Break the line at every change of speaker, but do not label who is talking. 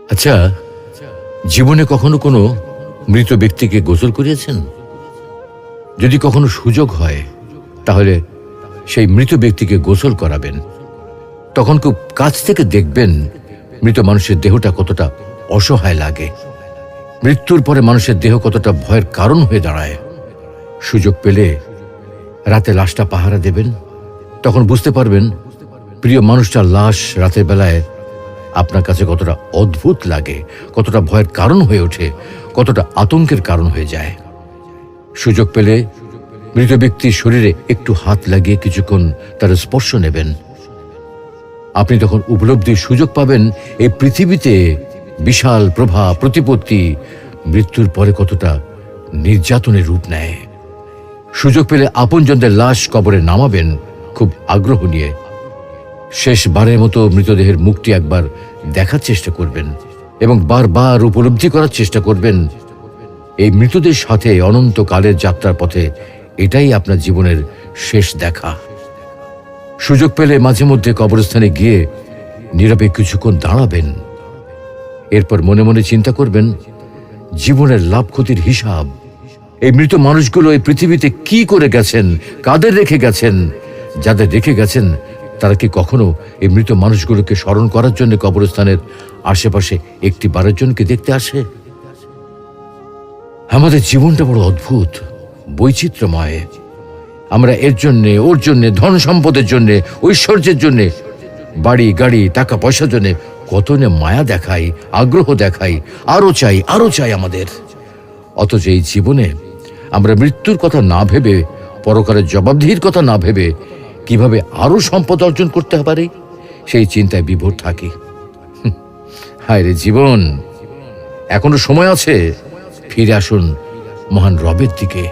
আচ্ছা, জীবনে কখনো কোনো মৃত ব্যক্তিকে গোসল করিয়েছেন? যদি কখনো সুযোগ হয় তাহলে সেই মৃত ব্যক্তিকে গোসল করাবেন। তখন খুব কাছ থেকে দেখবেন মৃত মানুষের দেহটা কতটা অসহায় লাগে, মৃত্যুর পরে মানুষের দেহ কতটা ভয়ের কারণ হয়ে দাঁড়ায়। সুযোগ পেলে রাতে লাশটা পাহারা দেবেন, তখন বুঝতে পারবেন প্রিয় মানুষটার লাশ রাতের বেলায় আপনার কাছে কতটা অদ্ভুত লাগে, কতটা ভয়ের কারণ হয়ে ওঠে, কতটা আতঙ্কের কারণ হয়ে যায়। সুযোগ পেলে মৃত ব্যক্তির শরীরে একটু হাত লাগিয়ে কিছুক্ষণ তার স্পর্শ নেবেন। আপনি তখন উপলব্ধির সুযোগ পাবেন এই পৃথিবীতে বিশাল প্রভা প্রতিপত্তি মৃত্যুর পরে কতটা নির্যাতনের রূপ নেয়। সুযোগ পেলে আপনজনদের লাশ কবরে নামাবেন খুব আগ্রহ নিয়ে। শেষবারের মতো মৃতদেহের মুখটি একবার দেখার চেষ্টা করবেন এবং বারবার উপলব্ধি করার চেষ্টা করবেন এই মৃতদের সাথে অনন্তকালের যাত্রার পথে এটাই আপনার জীবনের শেষ দেখা। সুযোগ পেলে মাঝে মধ্যে কবরস্থানে গিয়ে নীরবে কিছুক্ষণ দাঁড়াবেন। এরপর মনে মনে চিন্তা করবেন জীবনের লাভ ক্ষতির হিসাব। এই মৃত মানুষগুলো এই পৃথিবীতে কি করে গেছেন, কাদের রেখে গেছেন। যাদের রেখে গেছেন তারা কি কখনো এই মৃত মানুষগুলোকে স্মরণ করার জন্য কবরস্থানের আশেপাশে একটি বারের জনকে দেখতে আসে? আমাদের জীবনটা বড় অদ্ভুত, বৈচিত্র্যময়। আমরা এর জন্যে, ওর জন্যে, ধন সম্পদের জন্যে, ঐশ্বর্যের জন্যে, বাড়ি গাড়ি টাকা পয়সার জন্যে কত না মায়া দেখাই, আগ্রহ দেখাই, আরো চাই আমাদের। অথচ এই জীবনে আমরা মৃত্যুর কথা না ভেবে, পরকালের জবাবদিহির কথা না ভেবে কিভাবে আরো সম্পদ অর্জন করতে পারি সেই চিন্তায় বিভোর থাকি। হায় রে জীবন, এখনো সময় আছে, ফিরে আসুন মহান রবের দিকে।